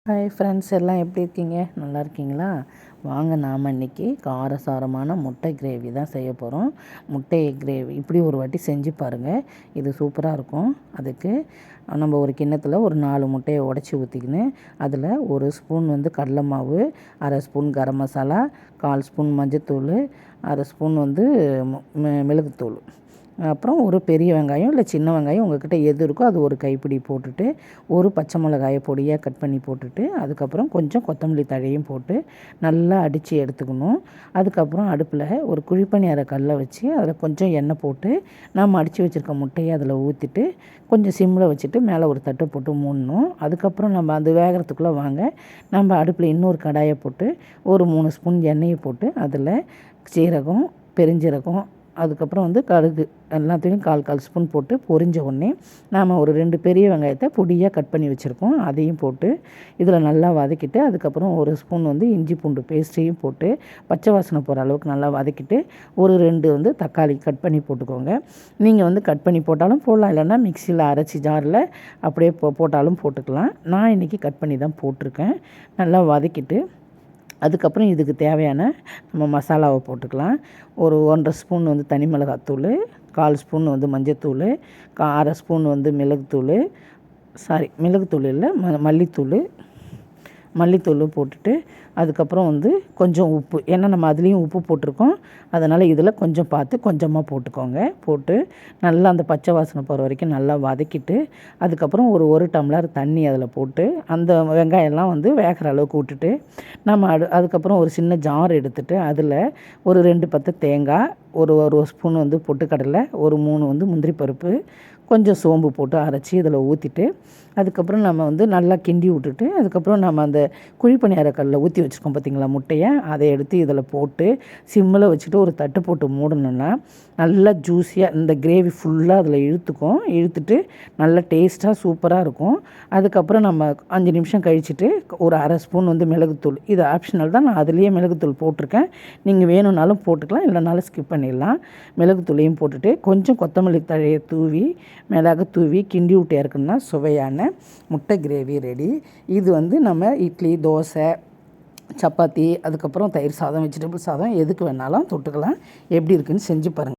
Hi friends, எல்லாம் எப்படி இருக்கீங்க? நல்லா இருக்கீங்களா? வாங்க நாம் இன்றைக்கி காரசாரமான முட்டை கிரேவி தான் செய்ய போகிறோம். முட்டை கிரேவி இப்படி ஒரு வாட்டி செஞ்சு பாருங்கள், இது சூப்பராக இருக்கும். அதுக்கு நம்ம ஒரு கிண்ணத்தில் ஒரு 4 முட்டையை உடச்சி ஊற்றிக்கின்னு அதில் 1 ஸ்பூன் கடலை மாவு, 1/2 ஸ்பூன் கரம் மசாலா, 1/4 ஸ்பூன் மஞ்சத்தூள், 1/2 ஸ்பூன் மிளகுத்தூள், அப்புறம் ஒரு பெரிய வெங்காயம் இல்லை சின்ன வெங்காயம் உங்கள்கிட்ட எது இருக்கோ அது ஒரு கைப்பிடி போட்டுட்டு, ஒரு பச்சை மிளகாயை பொடியாக கட் பண்ணி போட்டுட்டு, அதுக்கப்புறம் கொஞ்சம் கொத்தமல்லி தழையும் போட்டு நல்லா அடித்து எடுத்துக்கணும். அதுக்கப்புறம் அடுப்பில் ஒரு குழிப்பணியார கல்லை வச்சு அதில் கொஞ்சம் எண்ணெய் போட்டு நம்ம அடித்து வச்சுருக்க முட்டையை அதில் ஊற்றிட்டு கொஞ்சம் சிம்மில் வச்சுட்டு மேலே ஒரு தட்டை போட்டு மூடணும். அதுக்கப்புறம் நம்ம அது வேகிறதுக்குள்ளே வாங்க, நம்ம அடுப்பில் இன்னொரு கடாயை போட்டு ஒரு 3 ஸ்பூன் எண்ணெயை போட்டு அதில் சீரகம், பெருஞ்சீரகம், அதுக்கப்புறம் கடுகு எல்லாத்தையும் 1/4 ஸ்பூன் போட்டு பொரிஞ்ச உடனே நாம் ஒரு 2 பெரிய வெங்காயத்தை பொடியாக கட் பண்ணி வச்சுருக்கோம், அதையும் போட்டு இதில் நல்லா வதக்கிட்டு, அதுக்கப்புறம் 1 ஸ்பூன் இஞ்சி பூண்டு பேஸ்ட்டையும் போட்டு பச்சை வாசனை போகிற அளவுக்கு நல்லா வதக்கிட்டு ஒரு 2 தக்காளி கட் பண்ணி போட்டுக்கோங்க. நீங்கள் கட் பண்ணி போட்டாலும் போடலாம், இல்லைன்னா மிக்சியில் அரைச்சி ஜாரில் அப்படியே போட்டாலும் போட்டுக்கலாம். நான் இன்றைக்கி கட் பண்ணி தான் போட்டிருக்கேன். நல்லா வதக்கிட்டு அதுக்கப்புறம் இதுக்கு தேவையான நம்ம மசாலாவை போட்டுக்கலாம். ஒரு 1/2 ஸ்பூன் தனி மிளகாத்தூள், 1/4 ஸ்பூன் மஞ்சத்தூள், 1/2 ஸ்பூன் மிளகுத்தூள், மிளகுத்தூள் இல்லை மல்லித்தூள் போட்டுட்டு, அதுக்கப்புறம் கொஞ்சம் உப்பு, ஏன்னா நம்ம அதுலேயும் உப்பு போட்டிருக்கோம், அதனால் இதில் கொஞ்சம் பார்த்து கொஞ்சமாக போட்டுக்கோங்க. போட்டு நல்லா அந்த பச்சை வாசனை போகிற வரைக்கும் நல்லா வதக்கிட்டு, அதுக்கப்புறம் ஒரு டம்ளர் தண்ணி அதில் போட்டு அந்த வெங்காயம்லாம் வேகிற அளவுக்கு விட்டுட்டு நம்ம அதுக்கப்புறம் ஒரு சின்ன ஜார் எடுத்துகிட்டு அதில் ஒரு 2 பத்து தேங்காய், ஒரு ஸ்பூன் பொட்டுக்கடலை, ஒரு 3 முந்திரி பருப்பு, கொஞ்சம் சோம்பு போட்டு அரைச்சி இதில் ஊற்றிட்டு, அதுக்கப்புறம் நம்ம நல்லா கிண்டி விட்டுட்டு, அதுக்கப்புறம் நம்ம அந்த குழிப்பணியார கல்லில் ஊற்றி வச்சுருக்கோம் பார்த்திங்களா முட்டையை, அதை எடுத்து இதில் போட்டு சிம்மில் வச்சுட்டு ஒரு தட்டு போட்டு மூடணுன்னா நல்லா ஜூஸியாக இந்த கிரேவி ஃபுல்லாக அதில் இழுத்துட்டு நல்லா டேஸ்ட்டாக சூப்பராக இருக்கும். அதுக்கப்புறம் நம்ம 5 நிமிஷம் கழிச்சிட்டு ஒரு 1/2 ஸ்பூன் மிளகுத்தூள், இது ஆப்ஷனல் தான், நான் அதுலேயே மிளகுத்தூள் போட்டிருக்கேன், நீங்கள் வேணும்னாலும் போட்டுக்கலாம், இல்லைனாலும் ஸ்கிப் பண்ணிடலாம். மிளகுத்தூளையும் போட்டுட்டு கொஞ்சம் கொத்தமல்லி தழையை தூவி மிளகு தூவி கிண்டி விட்டு இறக்குன்னா சுவையான முட்டை கிரேவி ரெடி. இது நம்ம இட்லி, தோசை, சப்பாத்தி, அதுக்கப்புறம் தயிர் சாதம், வெஜிடபிள் சாதம் எதுக்கு வேணாலும் தொட்டுக்கலாம். எப்படி இருக்குன்னு செஞ்சு பாருங்கள்.